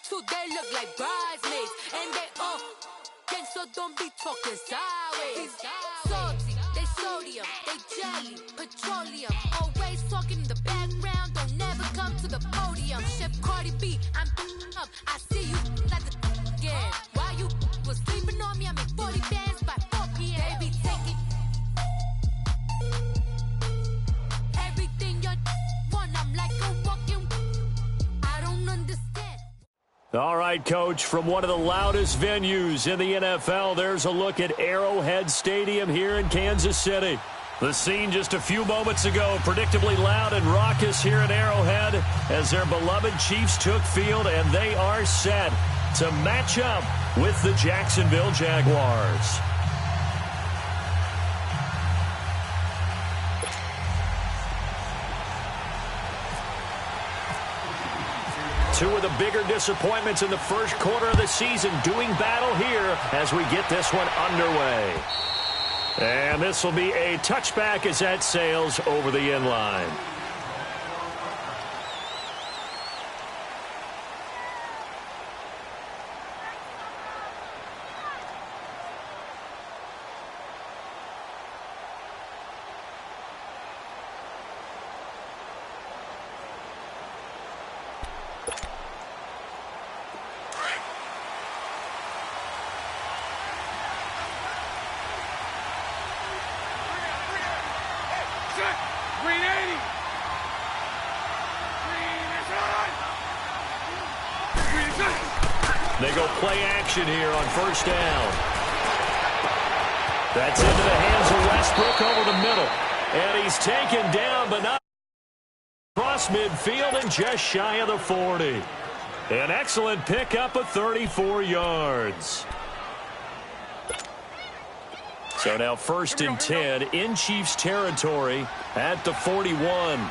too, they look like bridesmaids. And they all gang, so don't be talking sideways. Salty, they sodium, they jelly, petroleum. Always talking in the background, don't never come to the podium. Chef Cardi B, I'm up, I see you like the again. While you was sleeping on me, I make 40 bands by 4 p.m. They be taking everything you want, I'm like a walking, I don't understand. All right, Coach, from one of the loudest venues in the NFL, there's a look at Arrowhead Stadium here in Kansas City. The scene just a few moments ago, predictably loud and raucous here at Arrowhead as their beloved Chiefs took field, and they are set to match up with the Jacksonville Jaguars. Two of the bigger disappointments in the first quarter of the season doing battle here as we get this one underway. And this will be a touchback as that sails over the end line. They go play action here on first down. That's into the hands of Westbrook over the middle. And he's taken down, but not across midfield and just shy of the 40. An excellent pickup of 34 yards. So now first and 10 in Chiefs territory at the 41.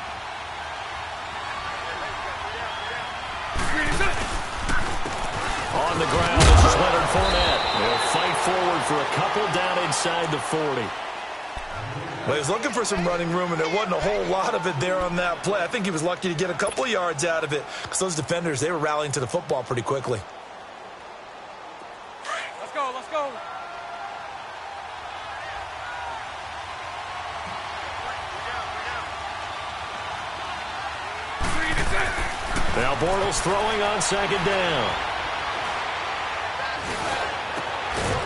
On the ground, this is Leonard Fournette. They'll fight forward for a couple down inside the 40. Well, he was looking for some running room, and there wasn't a whole lot of it there on that play. I think he was lucky to get a couple yards out of it because those defenders, they were rallying to the football pretty quickly. Let's go, let's go. Now Bortles throwing on second down.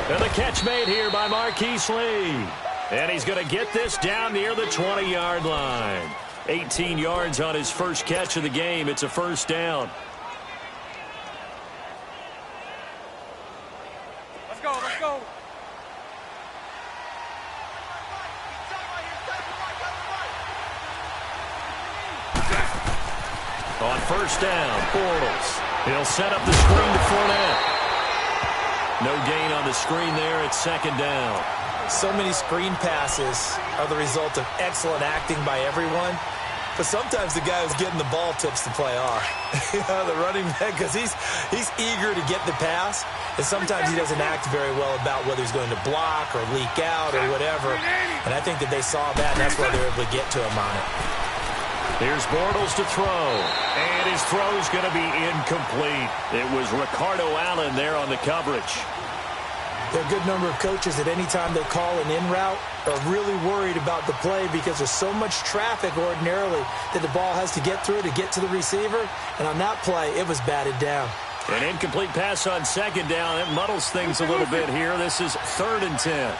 And the catch made here by Marquise Lee. And he's going to get this down near the 20-yard line. 18 yards on his first catch of the game. It's a first down. Let's go, let's go. On first down, Bortles. He'll set up the screen to Fournette. No gain on the screen there. It's second down. So many screen passes are the result of excellent acting by everyone. But sometimes the guy who's getting the ball tips the play off. The running back, because he's eager to get the pass. And sometimes he doesn't act very well about whether he's going to block or leak out or whatever. And I think that they saw that, and that's why they were able to get to him on it. Here's Bortles to throw. And his throw's going to be incomplete. It was Ricardo Allen there on the coverage. There are a good number of coaches that any time they call an in route are really worried about the play because there's so much traffic ordinarily that the ball has to get through to get to the receiver. And on that play, it was batted down. An incomplete pass on second down. It muddles things a little bit here. This is 3rd and 10.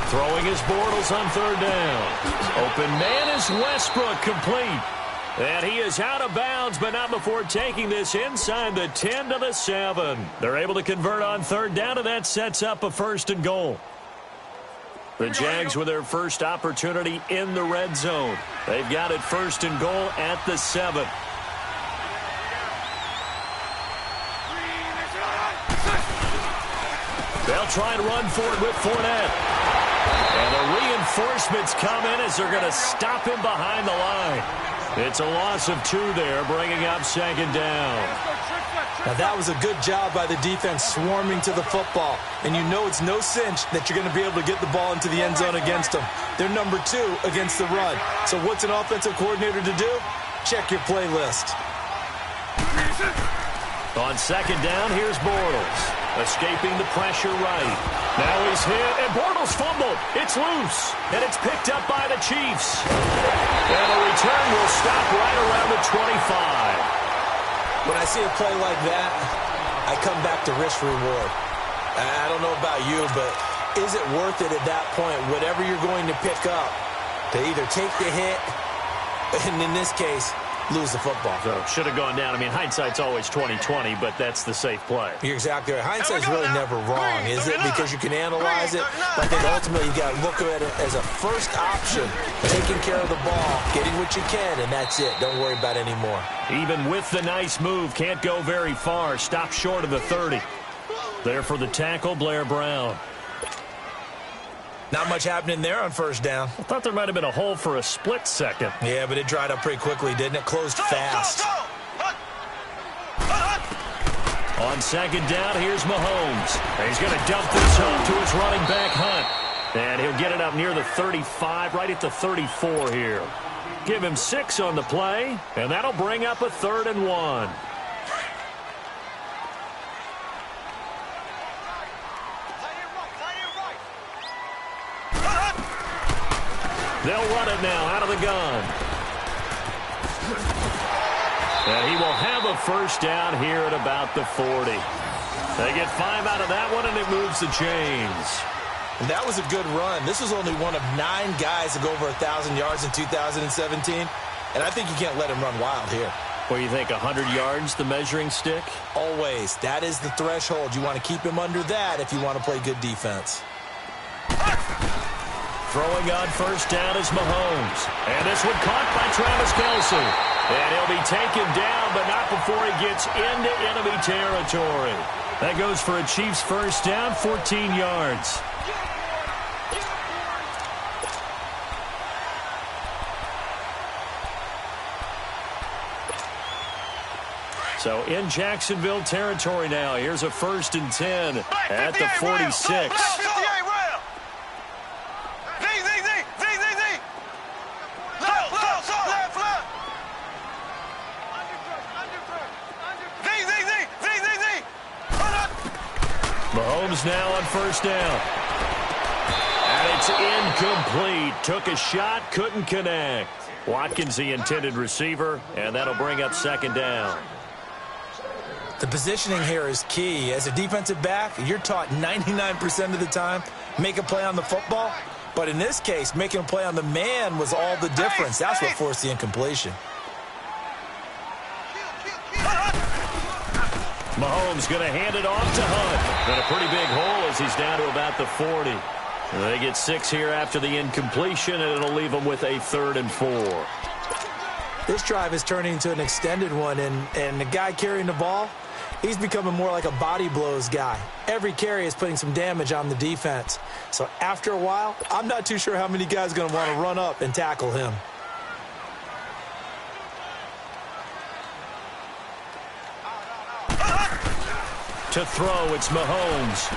Throwing his Bortles on 3rd down. Open man is Westbrook, complete. And he is out of bounds, but not before taking this inside the 10 to the 7. They're able to convert on 3rd down, and that sets up a 1st and goal. The Jags with their first opportunity in the red zone. They've got it 1st and goal at the 7. They'll try and run for it with Fournette. And the reinforcements come in as they're going to stop him behind the line. It's a loss of 2 there, bringing up second down. Now, that was a good job by the defense swarming to the football. And you know it's no cinch that you're going to be able to get the ball into the end zone against them. They're number 2 against the run. So what's an offensive coordinator to do? Check your playlist. On second down, here's Bortles. Escaping the pressure right. Now he's hit, and Bortles fumbled. It's loose, and it's picked up by the Chiefs. And the return will stop right around the 25. When I see a play like that, I come back to risk-reward. I don't know about you, but is it worth it at that point, whatever you're going to pick up, to either take the hit, and in this case, lose the football? So should have gone down. I mean, hindsight's always 20/20, but that's the safe play. You're exactly right. Hindsight's really never wrong, is it? Because you can analyze it, but I think ultimately you got to look at it as a first option, taking care of the ball, getting what you can, and that's it. Don't worry about it anymore. Even with the nice move, can't go very far. Stop short of the 30. There for the tackle, Blair Brown. Not much happening there on first down. I thought there might have been a hole for a split second. Yeah, but it dried up pretty quickly, didn't it? Closed fast. On second down, here's Mahomes. He's going to dump this off to his running back, Hunt. And he'll get it up near the 35, right at the 34 here. Give him 6 on the play, and that'll bring up a 3rd and 1. They'll run it now out of the gun. And he will have a first down here at about the 40. They get 5 out of that one, and it moves the chains. And that was a good run. This was only one of 9 guys to go over 1,000 yards in 2017. And I think you can't let him run wild here. What do you think, 100 yards, the measuring stick? Always. That is the threshold. You want to keep him under that if you want to play good defense. Throwing on first down is Mahomes. And this one caught by Travis Kelce. And he'll be taken down, but not before he gets into enemy territory. That goes for a Chiefs first down, 14 yards. So in Jacksonville territory now. Here's a 1st and 10 at the 46. Mahomes now on first down. And it's incomplete. Took a shot, couldn't connect. Watkins, the intended receiver, and that'll bring up second down. The positioning here is key. As a defensive back, you're taught 99% of the time, make a play on the football. But in this case, making a play on the man was all the difference. That's what forced the incompletion. Mahomes going to hand it off to Hunt. And a pretty big hole as he's down to about the 40. They get 6 here after the incompletion, and it'll leave them with a 3rd and 4. This drive is turning into an extended one, and the guy carrying the ball, he's becoming more like a body blows guy. Every carry is putting some damage on the defense. So after a while, I'm not too sure how many guys are going to want to run up and tackle him. To throw, it's Mahomes.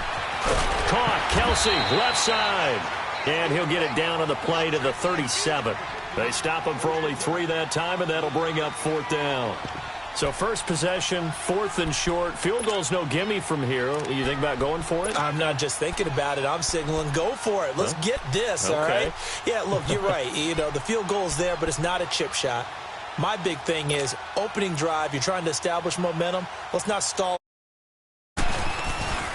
Caught, Kelce, left side. And he'll get it down on the play to the 37. They stop him for only 3 that time, and that'll bring up 4th down. So first possession, 4th and short. Field goal's no gimme from here. You think about going for it? I'm not just thinking about it. I'm signaling, go for it. Let's get this, all right? Yeah, look, you're right. You know, the field goal's there, but it's not a chip shot. My big thing is opening drive. You're trying to establish momentum. Let's not stall.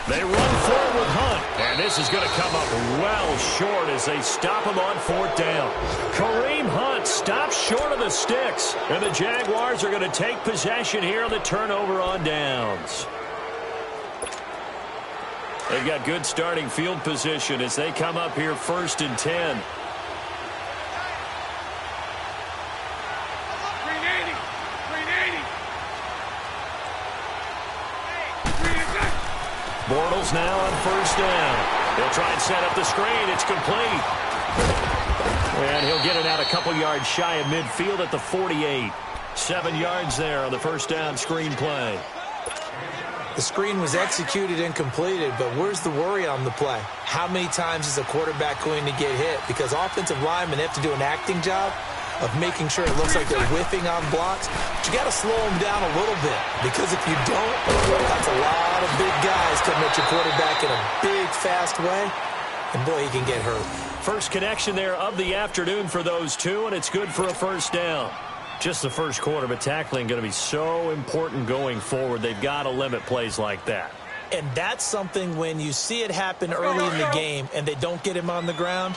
They run forward with Hunt, and this is going to come up well short as they stop him on 4th down. Kareem Hunt stops short of the sticks, and the Jaguars are going to take possession here on the turnover on downs. They've got good starting field position as they come up here 1st and 10. Bortles now on first down. They'll try and set up the screen. It's complete. And he'll get it out a couple yards shy of midfield at the 48. 7 yards there on the first down screen play. The screen was executed and completed, but where's the worry on the play? How many times is a quarterback going to get hit? Because offensive linemen have to do an acting job of making sure it looks like they're whiffing on blocks. But you got to slow them down a little bit, because if you don't, that's a lot of big guys coming at your quarterback in a big, fast way. And boy, he can get hurt. First connection there of the afternoon for those two, and it's good for a first down. Just the first quarter, but tackling going to be so important going forward. They've got to limit plays like that. And that's something when you see it happen early in the game and they don't get him on the ground,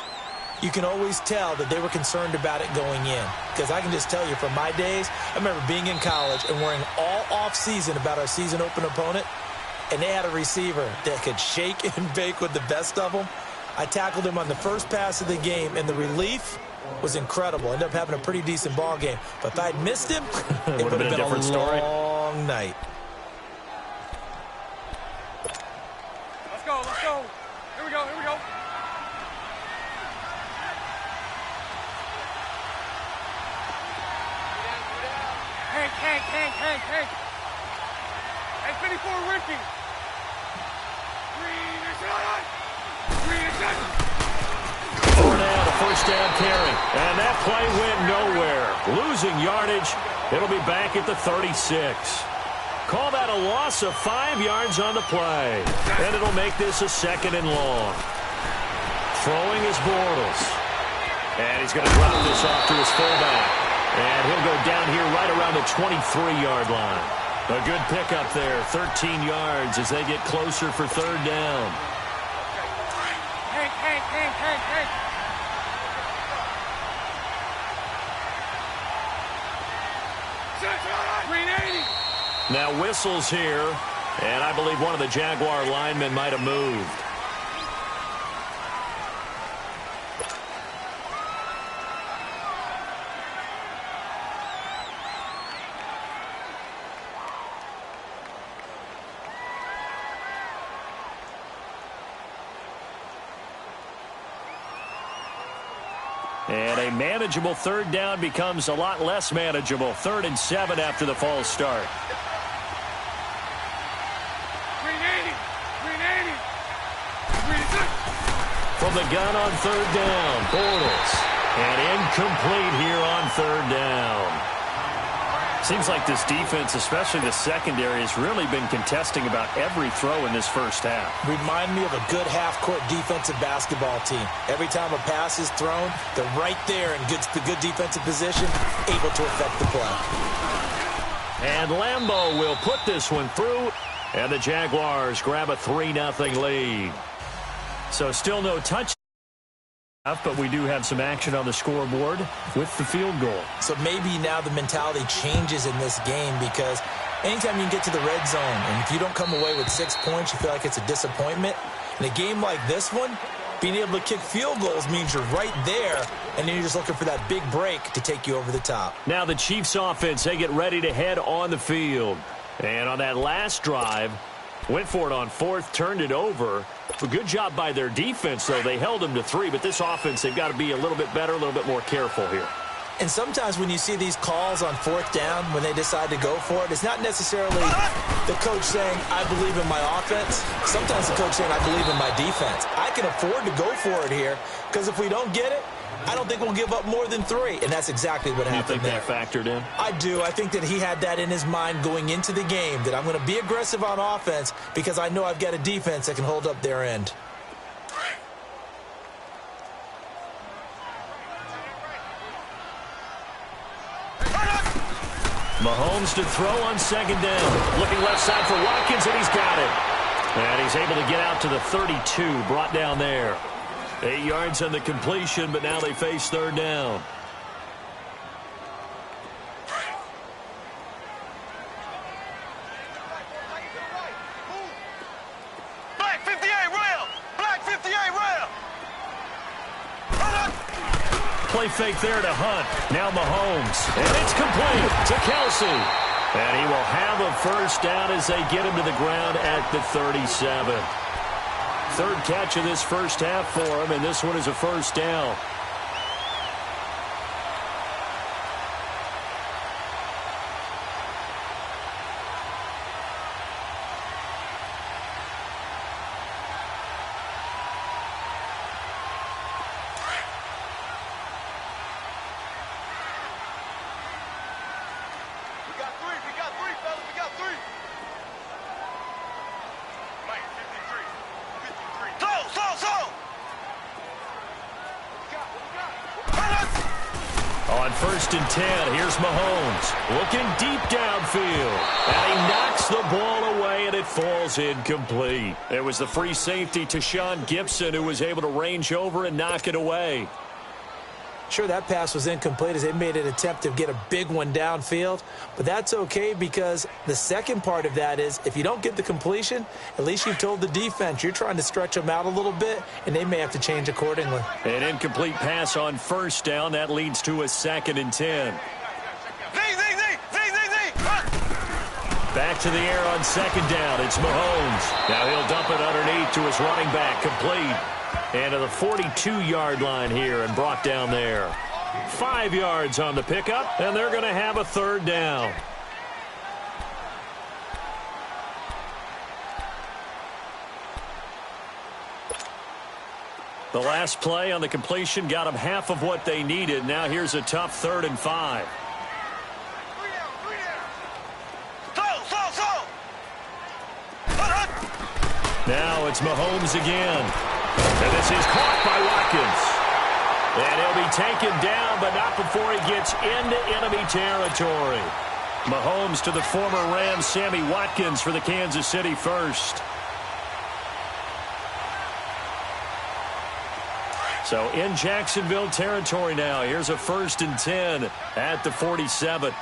you can always tell that they were concerned about it going in. Because I can just tell you from my days, I remember being in college and worrying all off-season about our season open opponent, and they had a receiver that could shake and bake with the best of them. I tackled him on the first pass of the game, and the relief was incredible. Ended up having a pretty decent ball game. But if I'd missed him, it would have been a different story. Long night. Let's go, let's go. Here we go, here we go. Hank. Hey, 54, Ricky. Green is on. Down, a first down carry. And that play went nowhere. Losing yardage. It'll be back at the 36. Call that a loss of 5 yards on the play. And it'll make this a 2nd and long. Throwing is Bortles. And he's going to drop this off to his fullback. And he'll go down here right around the 23-yard line. A good pickup there. 13 yards as they get closer for 3rd down. Hank. Now whistles here, and I believe one of the Jaguar linemen might have moved. And a manageable 3rd down becomes a lot less manageable. 3rd and 7 after the false start. From the gun on 3rd down, Bortles. And incomplete here on 3rd down. Seems like this defense, especially the secondary, has really been contesting about every throw in this first half. Remind me of a good half-court defensive basketball team. Every time a pass is thrown, they're right there in the good defensive position, able to affect the play. And Lambeau will put this one through, and the Jaguars grab a 3-0 lead. So still no touch. But we do have some action on the scoreboard with the field goal. So maybe now the mentality changes in this game, because anytime you can get to the red zone and if you don't come away with 6 points, you feel like it's a disappointment. In a game like this one, being able to kick field goals means you're right there, and then you're just looking for that big break to take you over the top. Now the Chiefs offense, they get ready to head on the field. And on that last drive, went for it on 4th, turned it over. A good job by their defense, though. They held them to 3, but this offense, they've got to be a little bit better, a little bit more careful here. And sometimes when you see these calls on 4th down, when they decide to go for it, it's not necessarily the coach saying, I believe in my offense. Sometimes the coach saying, I believe in my defense. I can afford to go for it here, because if we don't get it, I don't think we'll give up more than 3. And that's exactly what happened there. You think that factored in? I do. I think that he had that in his mind going into the game, that I'm going to be aggressive on offense because I know I've got a defense that can hold up their end. Mahomes to throw on 2nd down. Looking left side for Watkins, and he's got it. And he's able to get out to the 32, brought down there. 8 yards on the completion, but now they face 3rd down. Black 58 rail! Black 58 rail! Play fake there to Hunt. Now Mahomes. And it's complete to Kelsey. And he will have a first down as they get him to the ground at the 37. 3rd catch of this first half for him, and this one is a first down. on 1st and 10. Here's Mahomes looking deep downfield. And he knocks the ball away, and it falls incomplete. It was the free safety to Sean Gibson who was able to range over and knock it away. Sure, that pass was incomplete as they made an attempt to get a big one downfield. But that's okay because the second part of that is if you don't get the completion, at least you've told the defense you're trying to stretch them out a little bit, and they may have to change accordingly. An incomplete pass on 1st down. That leads to a 2nd and 10. Back to the air on 2nd down. It's Mahomes. Now he'll dump it underneath to his running back. Complete. And to the 42-yard line here and brought down there. 5 yards on the pickup, and they're going to have a 3rd down. The last play on the completion got them half of what they needed. Now here's a tough 3rd and 5. Now it's Mahomes again. And this is caught by Watkins. And he'll be taken down, but not before he gets into enemy territory. Mahomes to the former Rams, Sammy Watkins, for the Kansas City first. So in Jacksonville territory now. Here's a 1st and 10 at the 47.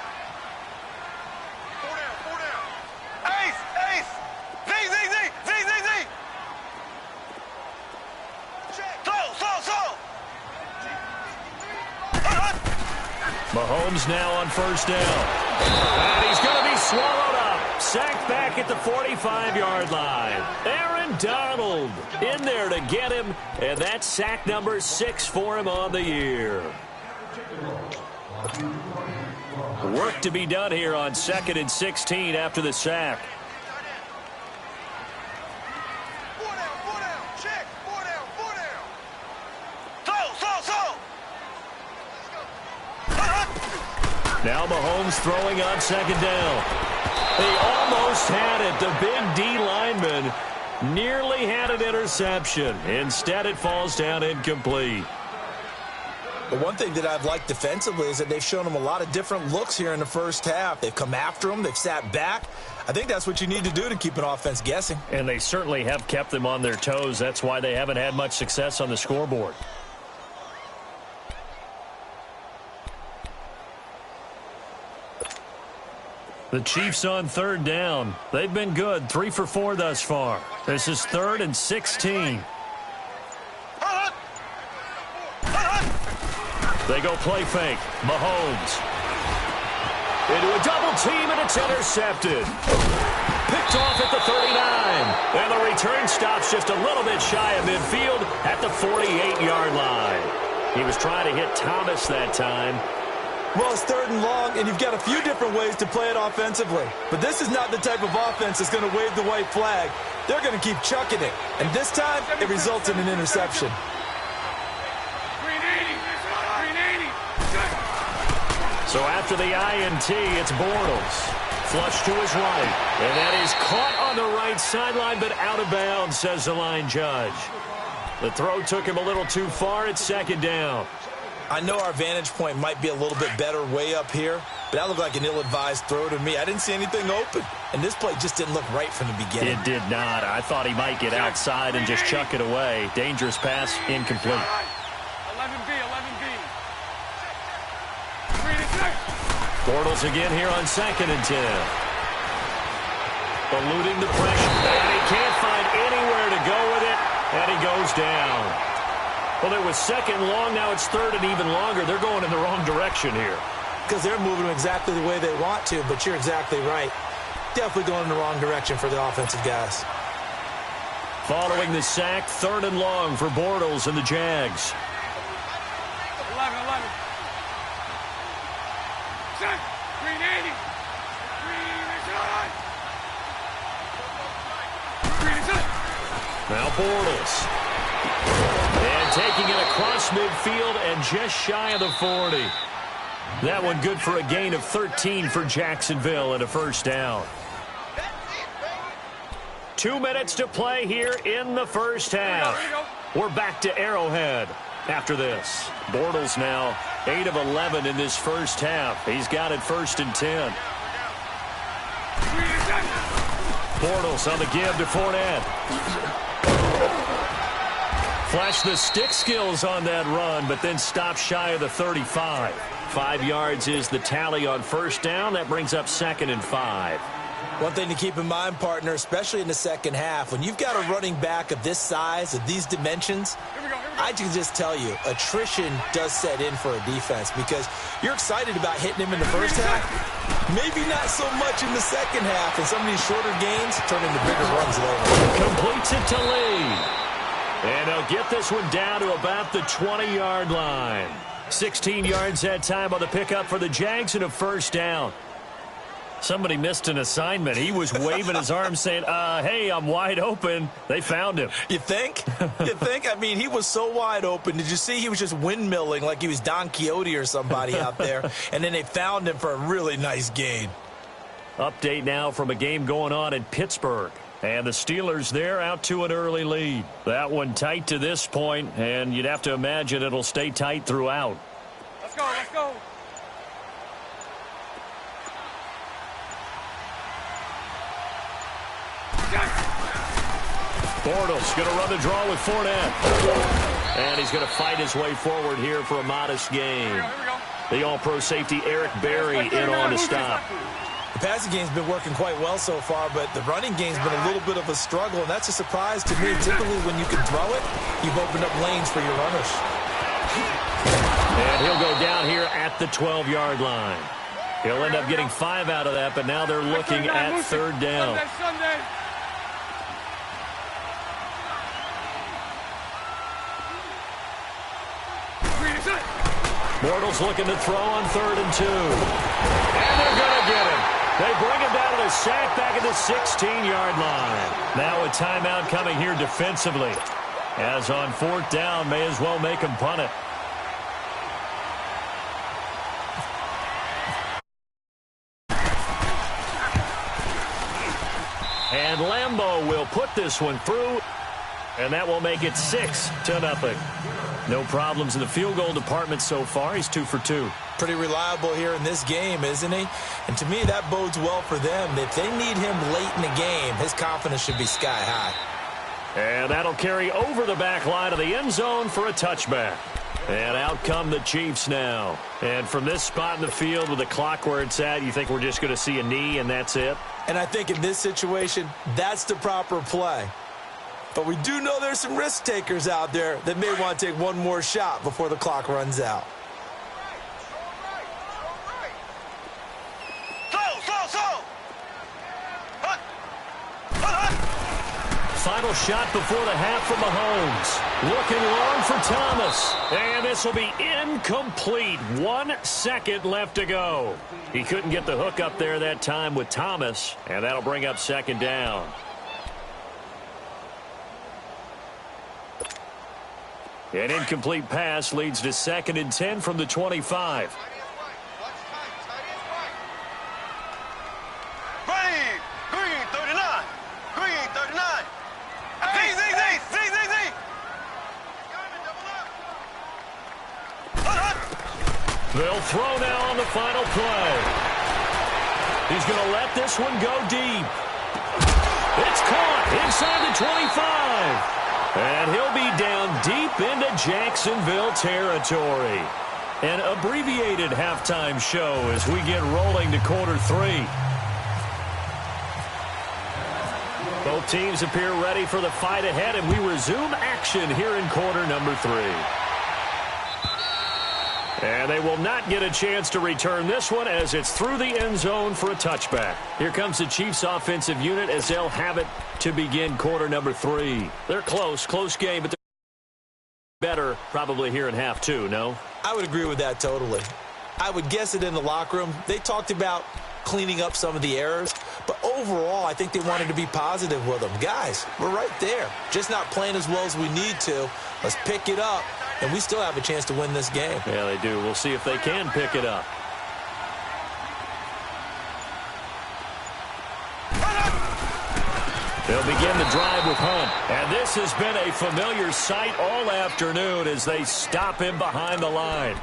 Mahomes now on 1st down. And he's going to be swallowed up. Sacked back at the 45-yard line. Aaron Donald in there to get him. And that's sack number 6 for him on the year. Work to be done here on 2nd and 16 after the sack. Now Mahomes throwing on 2nd down. He almost had it. The big D lineman nearly had an interception. Instead, it falls down incomplete. The one thing that I've liked defensively is that they've shown him a lot of different looks here in the first half. They've come after him. They've sat back. I think that's what you need to do to keep an offense guessing. And they certainly have kept them on their toes. That's why they haven't had much success on the scoreboard. The Chiefs on 3rd down. They've been good, 3 for 4 thus far. This is 3rd and 16. They go play fake. Mahomes. Into a double team, and it's intercepted. Picked off at the 39. And the return stops just a little bit shy of midfield at the 48-yard line. He was trying to hit Thomas that time. Well, it's 3rd and long, and you've got a few different ways to play it offensively. But this is not the type of offense that's going to wave the white flag. They're going to keep chucking it. And this time, it results in an interception. So after the INT, it's Bortles. Flush to his right. And that is caught on the right sideline, but out of bounds, says the line judge. The throw took him a little too far. It's 2nd down. I know our vantage point might be a little bit better way up here, but that looked like an ill-advised throw to me. I didn't see anything open, and this play just didn't look right from the beginning. It did not. I thought he might get outside and just chuck it away. Dangerous pass, incomplete. 11B. Bortles again here on 2nd and 10. Eluding the pressure, and he can't find anywhere to go with it, and he goes down. Well, it was 2nd long, now it's 3rd and even longer. They're going in the wrong direction here. Because they're moving exactly the way they want to, but you're exactly right. Definitely going in the wrong direction for the offensive guys. Following the sack, 3rd and long for Bortles and the Jags. 11. Set. Green 80. Green is on. Now Bortles. And taking it across midfield and just shy of the 40. That one good for a gain of 13 for Jacksonville and a 1st down. 2 minutes to play here in the first half. We're back to Arrowhead after this. Bortles now 8 of 11 in this first half. He's got it 1st and 10. Bortles on the give to Fournette. Flashed the stick skills on that run, but then stopped shy of the 35. 5 yards is the tally on 1st down. That brings up 2nd and 5. One thing to keep in mind, partner, especially in the second half, when you've got a running back of this size, of these dimensions, I can just tell you, attrition does set in for a defense because you're excited about hitting him in the first half. Maybe not so much in the second half, and some of these shorter gains turn into bigger runs later. Completes it to Lee. And they'll get this one down to about the 20-yard line. 16 yards that time on the pickup for the Jags and a 1st down. Somebody missed an assignment. He was waving his arms saying, hey, I'm wide open. They found him. You think? You think? I mean, he was so wide open. Did you see he was just windmilling like he was Don Quixote or somebody out there? And then they found him for a really nice gain. Update now from a game going on in Pittsburgh. And the Steelers there out to an early lead. That one tight to this point, and you'd have to imagine it'll stay tight throughout. Let's go, let's go. Bortles going to run the draw with Fournette. And he's going to fight his way forward here for a modest gain. Here we go. The all-pro safety Eric Berry in on to stop. The passing game's been working quite well so far, but the running game's been a little bit of a struggle, and that's a surprise to me. Typically, when you can throw it, you've opened up lanes for your runners. And he'll go down here at the 12-yard line. He'll end up getting 5 out of that, but now they're looking at 3rd down. Sunday. Bortles looking to throw on 3rd and 2. And they're going to get him. They bring him down to the sack back at the 16-yard line. Now a timeout coming here defensively. As on 4th down, may as well make him punt it. And Lambeau will put this one through, and that will make it 6-0. No problems in the field goal department so far. He's 2 for 2. Pretty reliable here in this game, isn't he? And to me, that bodes well for them. If they need him late in the game, his confidence should be sky high. And that'll carry over the back line of the end zone for a touchback. And out come the Chiefs now. And from this spot in the field with the clock where it's at, you think we're just going to see a knee and that's it? And I think in this situation, that's the proper play. But we do know there's some risk takers out there that may want to take one more shot before the clock runs out. Final shot before the half from Mahomes. Looking long for Thomas. And this will be incomplete. 1 second left to go. He couldn't get the hook up there that time with Thomas. And that'll bring up 2nd down. An incomplete pass leads to 2nd and 10 from the 25. Ready! Green 39! Green 39! Z! They'll throw now on the final play. He's going to let this one go deep. It's caught inside the 25. And he'll be down deep into Jacksonville territory. An abbreviated halftime show as we get rolling to quarter 3. Both teams appear ready for the fight ahead, and we resume action here in quarter number 3. And they will not get a chance to return this one as it's through the end zone for a touchback. Here comes the Chiefs offensive unit as they'll have it to begin quarter number 3. They're close game, but they're better probably here in half 2, no? I would agree with that totally. I would guess it in the locker room. They talked about cleaning up some of the errors, but overall I think they wanted to be positive with them. Guys, we're right there. Just not playing as well as we need to. Let's pick it up, and we still have a chance to win this game. Yeah, they do. We'll see if they can pick it up. They'll begin the drive with Hunt. And this has been a familiar sight all afternoon as they stop him behind the line.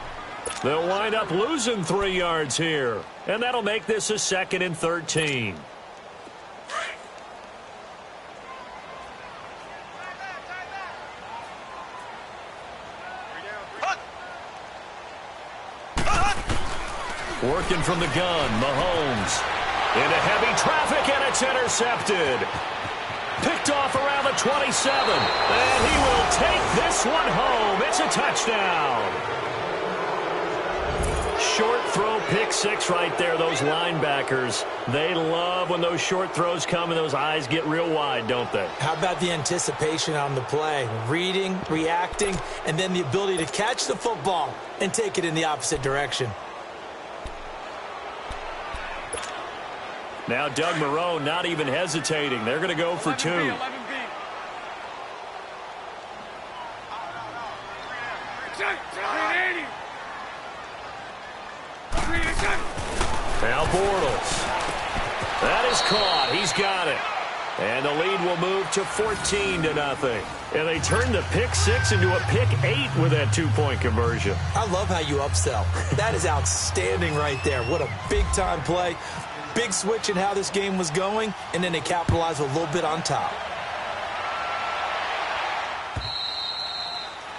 They'll wind up losing 3 yards here. And that'll make this a 2nd and 13. Working from the gun, Mahomes. Into heavy traffic, and it's intercepted. Picked off around the 27. And he will take this one home. It's a touchdown. Short throw, pick six right there. Those linebackers, they love when those short throws come and those eyes get real wide, don't they? How about the anticipation on the play? Reading, reacting, and then the ability to catch the football and take it in the opposite direction. Now Doug Marrone not even hesitating. They're going to go for 2. 11B. Now Bortles. That is caught. He's got it. And the lead will move to 14-0. And they turn the pick 6 into a pick 8 with that 2-point conversion. I love how you upsell. That is outstanding right there. What a big-time play. Big switch in how this game was going, and then they capitalized a little bit on top.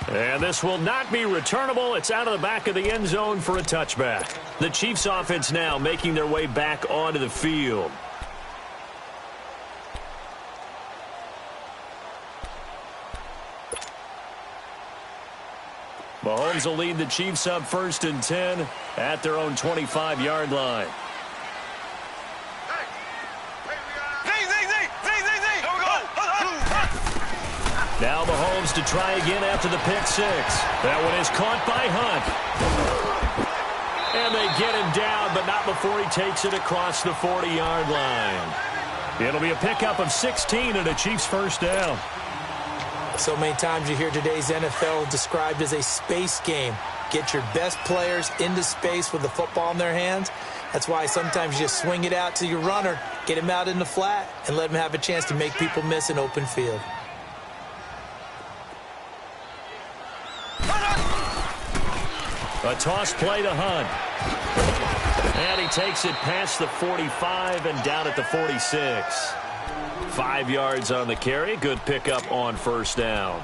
And this will not be returnable. It's out of the back of the end zone for a touchback. The Chiefs offense now making their way back onto the field. Mahomes will lead the Chiefs up 1st and 10 at their own 25-yard line. Now Mahomes to try again after the pick 6. That one is caught by Hunt. And they get him down, but not before he takes it across the 40-yard line. It'll be a pickup of 16 and a Chiefs first down. So many times you hear today's NFL described as a space game. Get your best players into space with the football in their hands. That's why sometimes you just swing it out to your runner, get him out in the flat, and let him have a chance to make people miss an open field. A toss play to Hunt. And he takes it past the 45 and down at the 46. 5 yards on the carry. Good pickup on first down.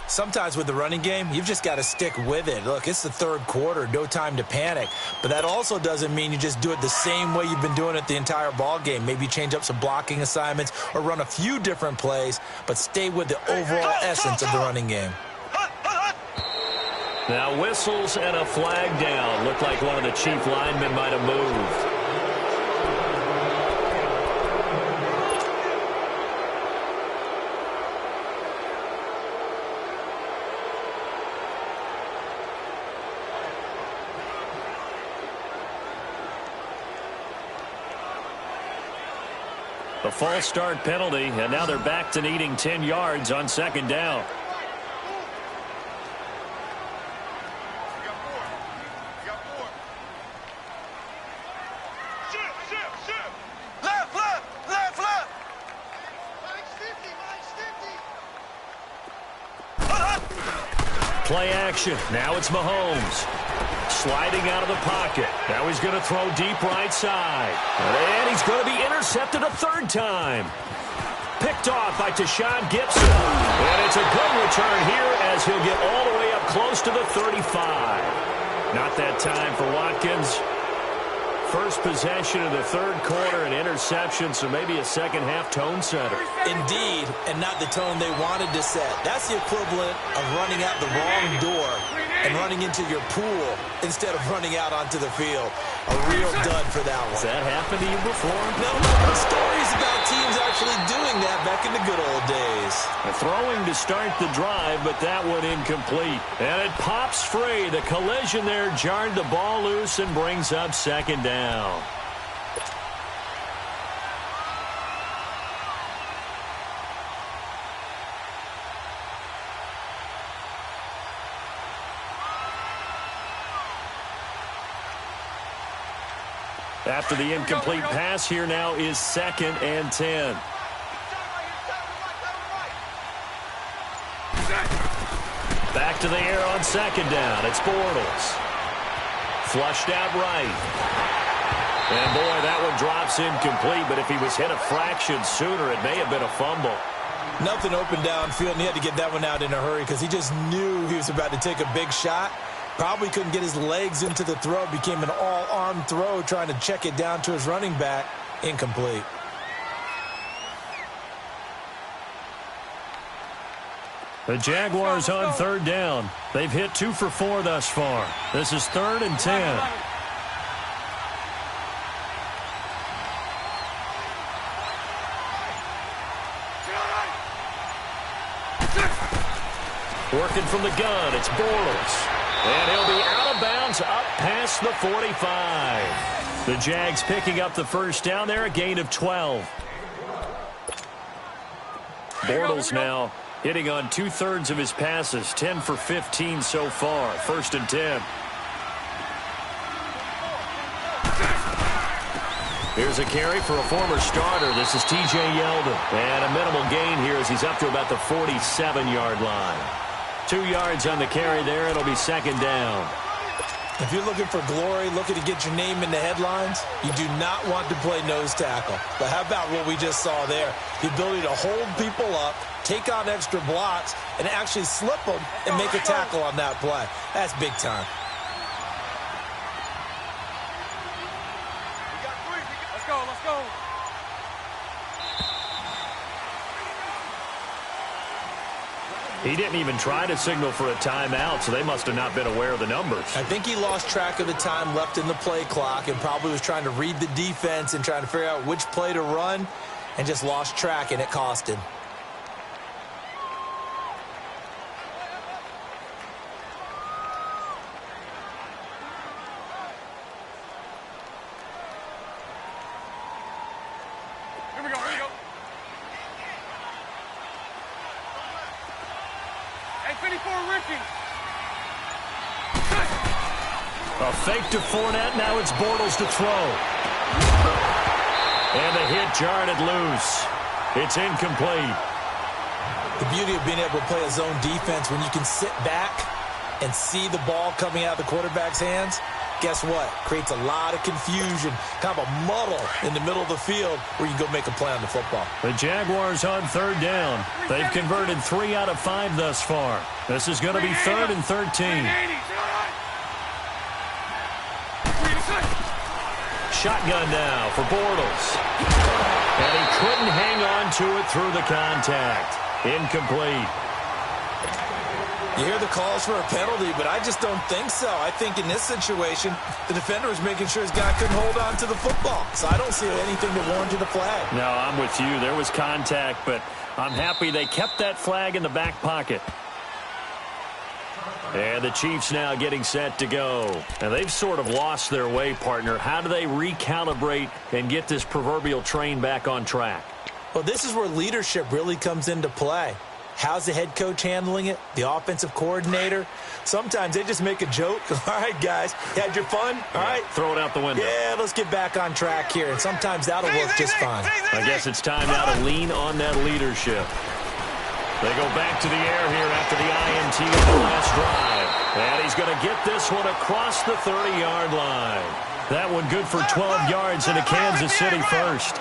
Sometimes with the running game, you've just got to stick with it. Look, it's the 3rd quarter, no time to panic. But that also doesn't mean you just do it the same way you've been doing it the entire ball game. Maybe change up some blocking assignments or run a few different plays, but stay with the overall essence of the running game. Now whistles and a flag down. Looked like one of the Chief linemen might have moved. A false start penalty, and now they're back to needing 10 yards on 2nd down. Play action. Now it's Mahomes. Sliding out of the pocket. Now he's going to throw deep right side. And he's going to be intercepted a 3rd time. Picked off by Tashawn Gibson. And it's a good return here as he'll get all the way up close to the 35. Not that time for Watkins. First possession of the 3rd quarter, an interception, so maybe a second-half tone setter. Indeed, and not the tone they wanted to set. That's the equivalent of running out the wrong door and running into your pool instead of running out onto the field. A real dud for that one. Has that happened to you before? No, stories about teams actually doing that back in the good old days. Throwing to start the drive, but that one incomplete. And it pops free. The collision there jarred the ball loose and brings up 2nd down. After the incomplete pass, here now is 2nd and 10. Back to the air on 2nd down. It's Bortles. Flushed out right. And, boy, that one drops incomplete, but if he was hit a fraction sooner, it may have been a fumble. Nothing open downfield, and he had to get that one out in a hurry because he just knew he was about to take a big shot. Probably couldn't get his legs into the throw. Became an all-arm throw trying to check it down to his running back. Incomplete. The Jaguars on third down. They've hit 2 for 4 thus far. This is 3rd and 10. Working from the gun, it's Bortles. And he'll be out of bounds up past the 45. The Jags picking up the first down there, a gain of 12. Bortles now hitting on 2/3 of his passes, 10 for 15 so far. 1st and 10. Here's a carry for a former starter. This is T.J. Yeldon. And a minimal gain here as he's up to about the 47-yard line. 2 yards on the carry there. It'll be 2nd down. If you're looking for glory, looking to get your name in the headlines, you do not want to play nose tackle. But how about what we just saw there? The ability to hold people up, take on extra blocks, and actually slip them and make a tackle on that play. That's big time. Let's go, let's go. He didn't even try to signal for a timeout, so they must have not been aware of the numbers. I think he lost track of the time left in the play clock and probably was trying to read the defense and trying to figure out which play to run and just lost track, and it cost him. Here we go, here we go. Hey, 54, Ricky. A fake to Fournette. Now it's Bortles to throw. And the hit jarred it loose. It's incomplete. The beauty of being able to play a zone defense when you can sit back and see the ball coming out of the quarterback's hands, guess what? Creates a lot of confusion, kind of a muddle in the middle of the field where you can go make a play on the football. The Jaguars on 3rd down. They've converted 3 out of 5 thus far. This is going to be 3rd and 13. Shotgun now for Bortles. And he couldn't hang on to it through the contact. Incomplete. You hear the calls for a penalty, but I just don't think so. I think in this situation, the defender was making sure his guy couldn't hold on to the football. So I don't see anything that warranted a flag. No, I'm with you. There was contact, but I'm happy they kept that flag in the back pocket. And the Chiefs now getting set to go. Now, they've sort of lost their way, partner. How do they recalibrate and get this proverbial train back on track? Well, this is where leadership really comes into play. How's the head coach handling it? The offensive coordinator? Sometimes they just make a joke. All right, guys, had your fun? All right. Throw it out the window. Yeah, let's get back on track here. And sometimes that'll work just fine. I guess it's time now to lean on that leadership. They go back to the air here after the INT on the last drive. And he's going to get this one across the 30-yard line. That one good for 12 yards into Kansas City first.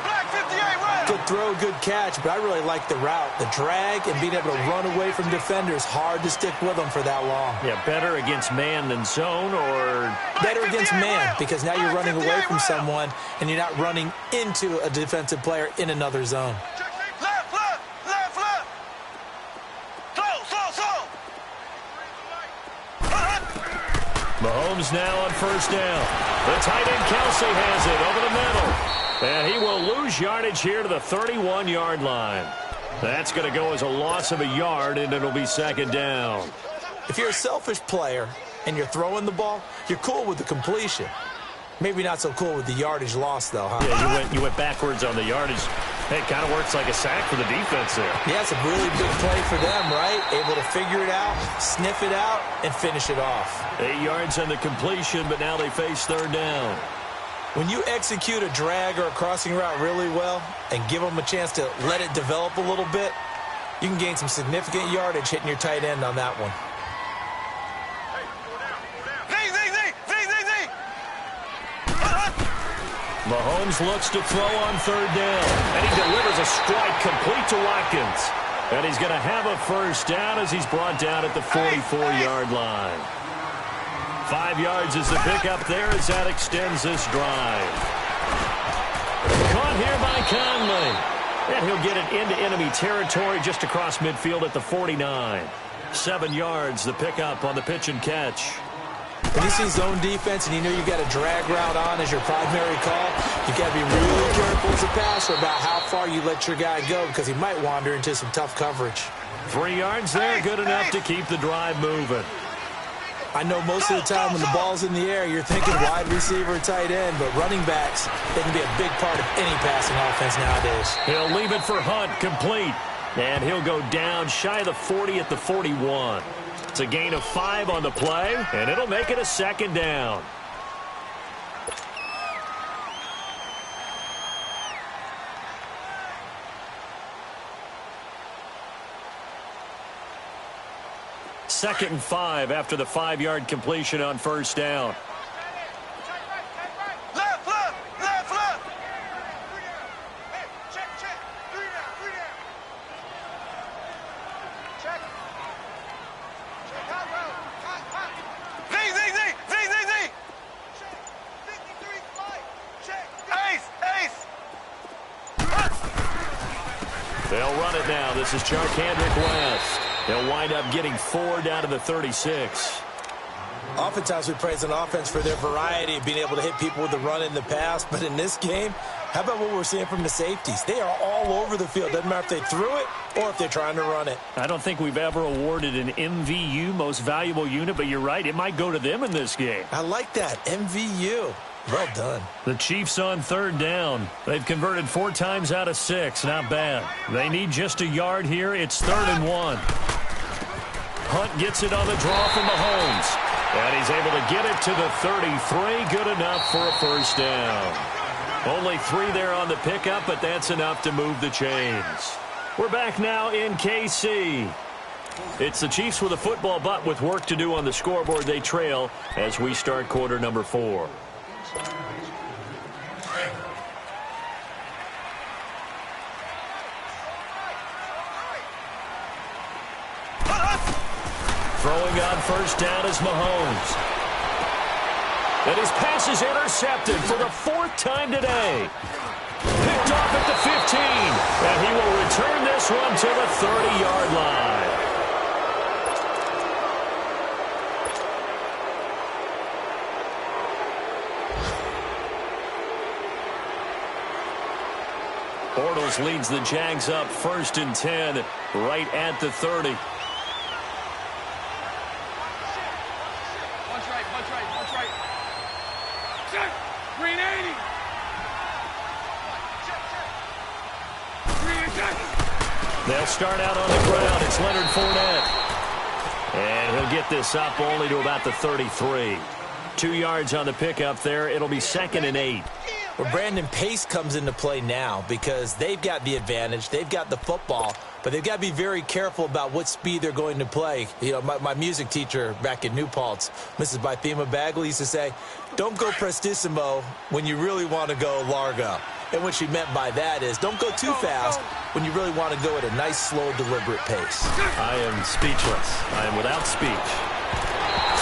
Good throw, good catch, but I really like the route. The drag and being able to run away from defenders, hard to stick with them for that long. Yeah, better against man than zone, or better against man, because now you're running away from someone and you're not running into a defensive player in another zone. Mahomes now on 1st down. The tight end Kelsey has it over the middle. And he will lose yardage here to the 31-yard line. That's going to go as a loss of a yard, and it'll be 2nd down. If you're a selfish player and you're throwing the ball, you're cool with the completion. Maybe not so cool with the yardage loss, though, huh? Yeah, you went backwards on the yardage. It kind of works like a sack for the defense there. Yeah, it's a really big play for them, right? Able to figure it out, sniff it out, and finish it off. 8 yards on the completion, but now they face 3rd down. When you execute a drag or a crossing route really well and give them a chance to let it develop a little bit, you can gain some significant yardage hitting your tight end on that one. Mahomes looks to throw on third down. And he delivers a strike complete to Watkins. And he's going to have a first down as he's brought down at the 44-yard line. 5 yards is the pickup there as that extends this drive. Caught here by Conley. And he'll get it into enemy territory just across midfield at the 49. 7 yards, the pickup on the pitch and catch. When you see zone defense and you know you've got a drag route on as your primary call, you've got to be really careful as a passer about how far you let your guy go because he might wander into some tough coverage. 3 yards there, good enough to keep the drive moving. I know most of the time when the ball's in the air, you're thinking wide receiver or tight end, but running backs, they can be a big part of any passing offense nowadays. He'll leave it for Hunt, complete. And he'll go down shy of the 40 at the 41. It's a gain of 5 on the play, and it'll make it a second down. Second and 5 after the 5-yard completion on first down. Left, left, left, left. Hey, check, check. 3 down, 3 down. Check. Check, hot route. Hot, hot. Z, Z, Z, Z, Z, Z. Check. 53, 5. Check. Ace, ace. They'll run it now. This is Charkandrick West. They'll wind up getting 4 down to the 36. Oftentimes we praise an offense for their variety of being able to hit people with the run in the pass, but in this game, how about what we're seeing from the safeties? They are all over the field. Doesn't matter if they threw it or if they're trying to run it. I don't think we've ever awarded an MVU, most valuable unit, but you're right, it might go to them in this game. I like that, MVU. Well done. The Chiefs on third down. They've converted 4 times out of 6. Not bad. They need just a yard here. It's 3rd and 1. Hunt gets it on the draw from Mahomes. And he's able to get it to the 33. Good enough for a first down. Only 3 there on the pickup, but that's enough to move the chains. We're back now in KC. It's the Chiefs with a football, but with work to do on the scoreboard. They trail as we start quarter number 4. Throwing on first down is Mahomes. And his pass is intercepted for the 4th time today. Picked off at the 15. And he will return this one to the 30-yard line. Bortles leads the Jags up 1st and 10 right at the 30. Punch right. Check. Green 80. Green check. They'll start out on the ground. It's Leonard Fournette. And he'll get this up only to about the 33. 2 yards on the pickup there. It'll be 2nd and 8. Well, Brandon, pace comes into play now because they've got the advantage. They've got the football, but they've got to be very careful about what speed they're going to play. You know, my music teacher back in New Paltz, Mrs. Bythema Bagley, used to say, don't go prestissimo when you really want to go largo. And what she meant by that is don't go too fast when you really want to go at a nice, slow, deliberate pace. I am speechless. I am without speech.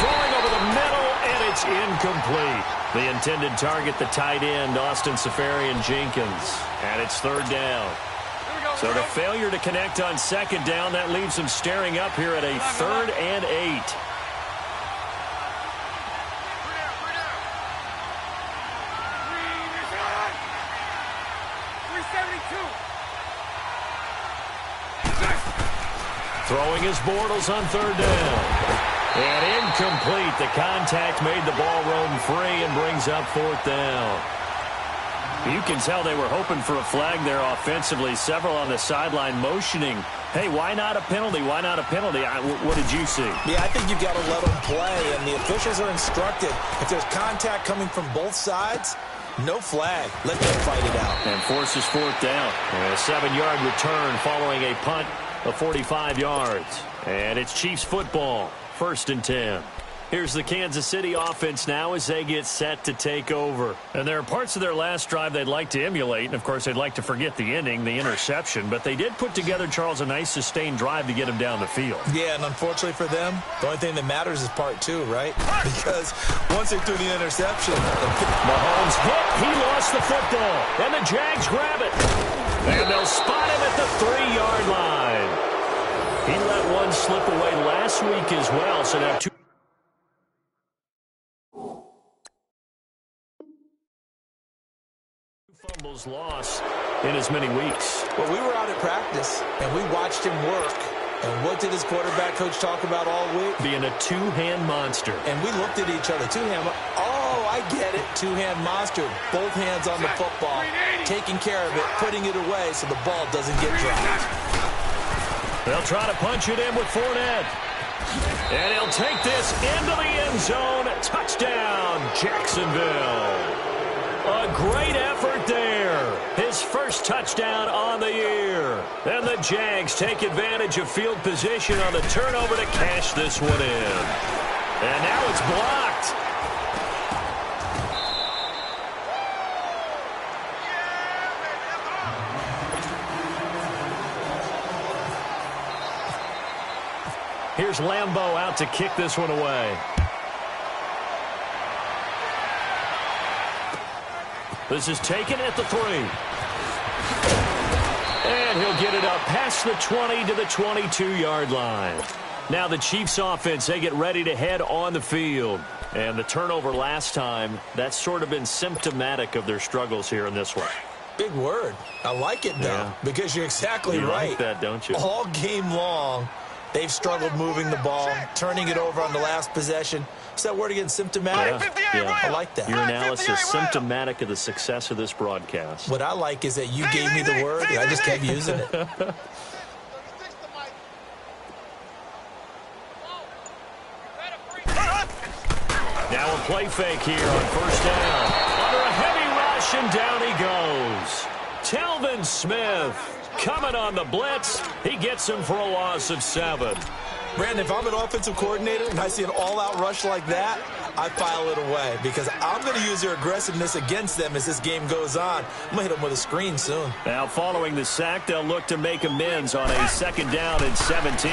Throwing over the middle, and it's incomplete. The intended target, the tight end, Austin Safarian-Jenkins. And it's 3rd down. So the failure to connect on 2nd down, that leaves him staring up here at a 3rd and 8. Throwing his Bortles on 3rd down. And incomplete. The contact made the ball roam free and brings up 4th down. You can tell they were hoping for a flag there offensively. Several on the sideline motioning. Hey, why not a penalty? Why not a penalty? What did you see? Yeah, I think you've got to let them play, and the officials are instructed. If there's contact coming from both sides, no flag. Let them fight it out. And forces 4th down. And a 7-yard return following a punt of 45 yards. And it's Chiefs football. 1st and 10. Here's the Kansas City offense now as they get set to take over. And there are parts of their last drive they'd like to emulate. And, of course, they'd like to forget the ending, the interception. But they did put together, Charles, a nice sustained drive to get him down the field. Yeah, and unfortunately for them, the only thing that matters is part two, right? Because once they threw the interception, Mahomes hit. He lost the football. And the Jags grab it. And they'll spot him at the 3-yard line. He let one slip away last week as well. So now two fumbles lost in as many weeks. Well, we were out at practice, and we watched him work. And what did his quarterback coach talk about all week? Being a two-hand monster. And we looked at each other. Two-hand. Oh, I get it. Two-hand monster. Both hands on the football. Taking care of it, putting it away so the ball doesn't get dropped. They'll try to punch it in with Fournette. And he'll take this into the end zone. Touchdown, Jacksonville. A great effort there. His first touchdown on the year. And the Jags take advantage of field position on the turnover to cash this one in. And now it's blocked. Here's Lambeau out to kick this one away. This is taken at the 3. And he'll get it up past the 20 to the 22-yard line. Now the Chiefs offense, they get ready to head on the field. And the turnover last time, that's sort of been symptomatic of their struggles here in this one. Big word. I like it, though, because you're exactly right. You like that, don't you? All game long, they've struggled moving the ball, turning it over on the last possession. Is that word again, symptomatic? Yeah. I like that. Your analysis symptomatic of the success of this broadcast. What I like is that you gave me the word, and I just kept using it. Now a play fake here on first down. Under a heavy rush, and down he goes. Telvin Smith coming on the blitz. He gets him for a loss of 7. Brandon, if I'm an offensive coordinator and I see an all-out rush like that, I file it away because I'm going to use their aggressiveness against them as this game goes on. I'm going to hit them with a screen soon. Now following the sack, they'll look to make amends on a second down and 17.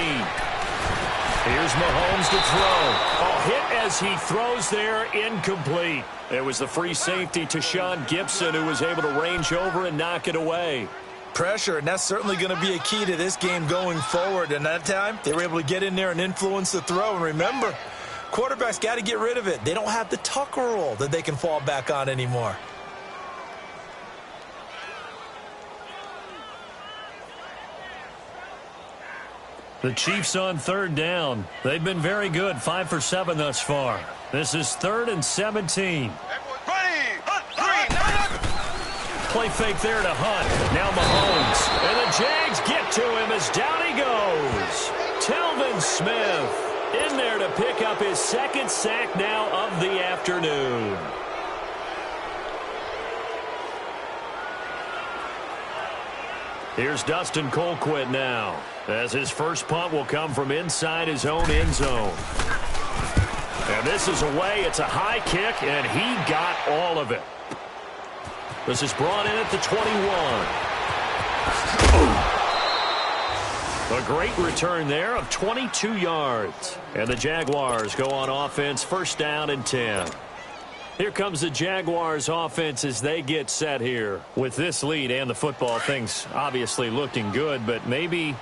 Here's Mahomes to throw. A hit as he throws there, incomplete. It was the free safety to Sean Gibson who was able to range over and knock it away. Pressure, and that's certainly going to be a key to this game going forward. And that time, they were able to get in there and influence the throw. And remember, quarterbacks got to get rid of it. They don't have the tuck rule that they can fall back on anymore. The Chiefs on third down. They've been very good, 5 for 7 thus far. This is 3rd and 17. Play fake there to Hunt. Now Mahomes. And the Jags get to him as down he goes. Telvin Smith in there to pick up his second sack now of the afternoon. Here's Dustin Colquitt now, as his first punt will come from inside his own end zone. And this is away. It's a high kick, and he got all of it. This is brought in at the 21. A great return there of 22 yards. And the Jaguars go on offense, first down and 10. Here comes the Jaguars offense as they get set here. With this lead and the football, things obviously looking good, but maybe,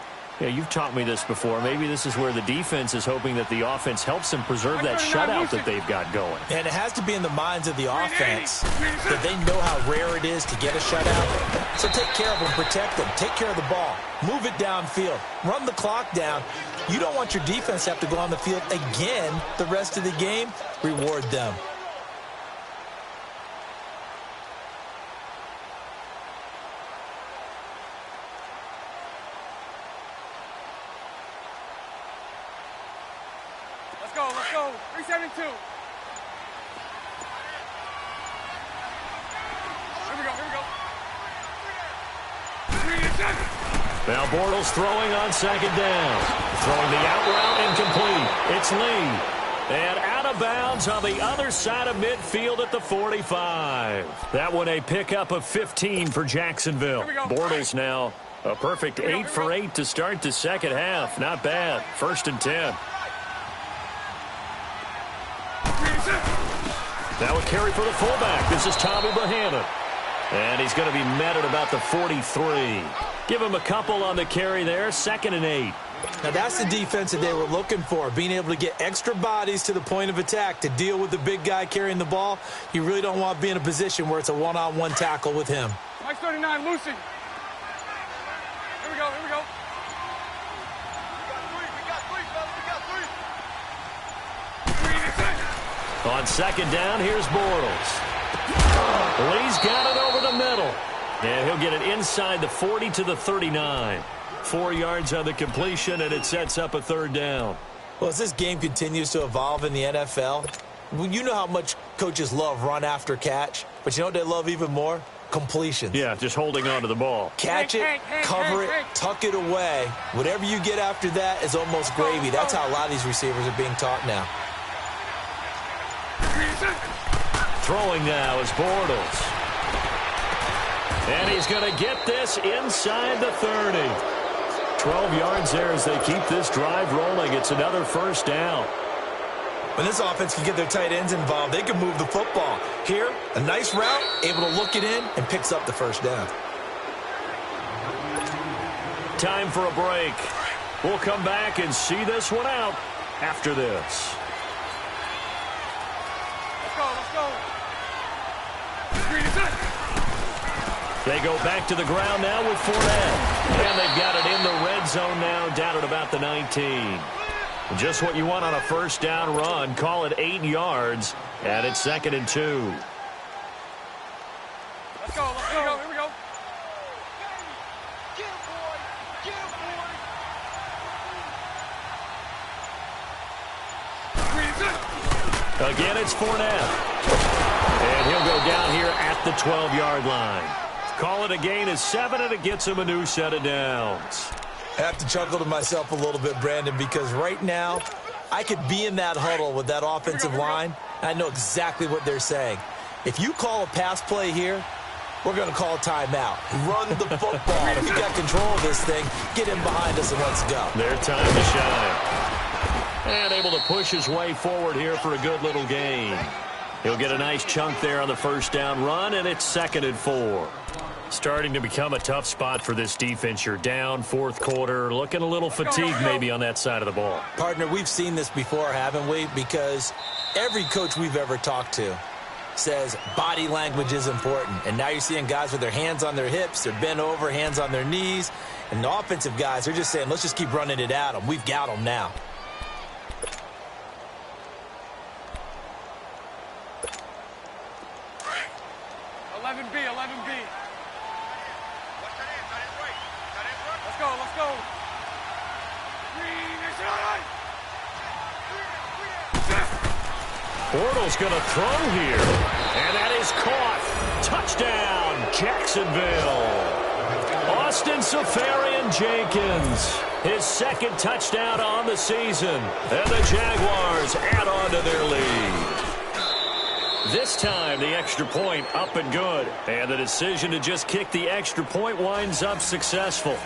you've taught me this before, maybe this is where the defense is hoping that the offense helps them preserve that shutout that they've got going. And it has to be in the minds of the offense that they know how rare it is to get a shutout. So take care of them, protect them, take care of the ball, move it downfield, run the clock down. You don't want your defense to have to go on the field again the rest of the game. Reward them. Let's go. 372. Here we go. Now Bortles throwing on second down. Throwing the out route incomplete. It's Lee. And out of bounds on the other side of midfield at the 45. That one a pickup of 15 for Jacksonville. Bortles now a perfect 8 for 8 to start the second half. Not bad. 1st and 10. Now a carry for the fullback. This is Tommy Bohannon. And he's going to be met at about the 43. Give him a couple on the carry there. 2nd and 8. Now that's the defense that they were looking for, being able to get extra bodies to the point of attack to deal with the big guy carrying the ball. You really don't want to be in a position where it's a one-on-one tackle with him. Mike 39, Lucy. Here we go, here we go. We got three, fellas, we got three. On 2nd down, here's Bortles. Lee's got it over the middle. And he'll get it inside the 40 to the 39. 4 yards on the completion, and it sets up a 3rd down. Well, as this game continues to evolve in the NFL, you know how much coaches love run after catch, but you know what they love even more? Completions. Yeah, just holding on to the ball. Catch it, cover it, tuck it away. Whatever you get after that is almost gravy. That's how a lot of these receivers are being taught now. Throwing now is Bortles. And he's going to get this inside the 30. 12 yards there as they keep this drive rolling. It's another 1st down. When this offense can get their tight ends involved, they can move the football. Here, a nice route, able to look it in, and picks up the 1st down. Time for a break. We'll come back and see this one out after this. Let's go, let's go. They go back to the ground now with Fournette. And they've got it in the red zone now, down at about the 19. Just what you want on a 1st down run. Call it 8 yards, and it's 2nd and 2. Let's go, here we go. Get him, boy. Get him, boy. Again, it's Fournette. And he'll go down here at the 12-yard line. Call it a gain of 7, and it gets him a new set of downs. I have to chuckle to myself a little bit, Brandon, because right now I could be in that huddle with that offensive line. I know exactly what they're saying. If you call a pass play here, we're going to call a timeout. Run the football. If you got control of this thing, get in behind us and let's go. Their time to shine. And able to push his way forward here for a good little gain. He'll get a nice chunk there on the 1st down run, and it's 2nd and 4. Starting to become a tough spot for this defense. You're down 4th quarter, looking a little fatigued maybe on that side of the ball. Partner, we've seen this before, haven't we? Because every coach we've ever talked to says body language is important. And now you're seeing guys with their hands on their hips, they're bent over, hands on their knees. And the offensive guys are just saying, let's just keep running it at them. We've got them now. Let's go. Bortles going to throw here. And that is caught. Touchdown, Jacksonville. Austin Safarian-Jenkins. His 2nd touchdown on the season. And the Jaguars add on to their lead. This time, the extra point up and good. And the decision to just kick the extra point winds up successful.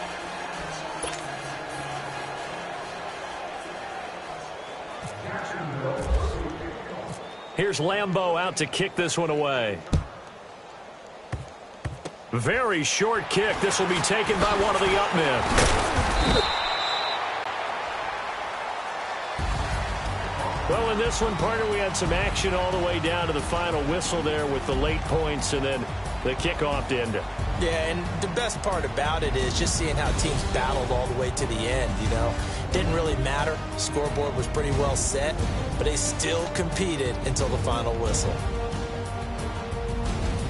Here's Lambeau out to kick this one away. Very short kick. This will be taken by one of the up men. Well, in this one, partner, we had some action all the way down to the final whistle there with the late points and then the kickoff to end it. Yeah, and the best part about it is just seeing how teams battled all the way to the end, you know. Didn't really matter. Scoreboard was pretty well set, but they still competed until the final whistle.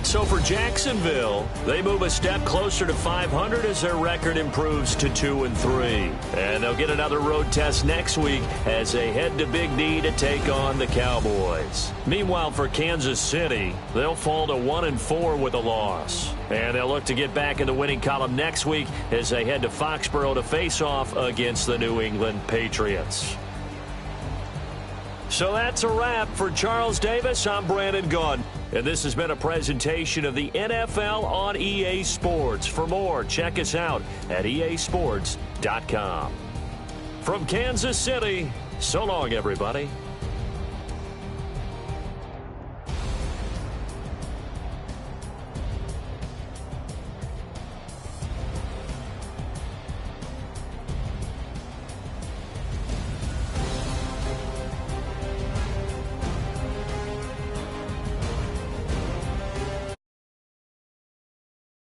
So for Jacksonville, they move a step closer to 500 as their record improves to 2-3. And they'll get another road test next week as they head to Big D to take on the Cowboys. Meanwhile, for Kansas City, they'll fall to 1-4 with a loss. And they'll look to get back in the winning column next week as they head to Foxborough to face off against the New England Patriots. So that's a wrap for Charles Davis. I'm Brandon Gaudin, and this has been a presentation of the NFL on EA Sports. For more, check us out at easports.com. From Kansas City, so long, everybody.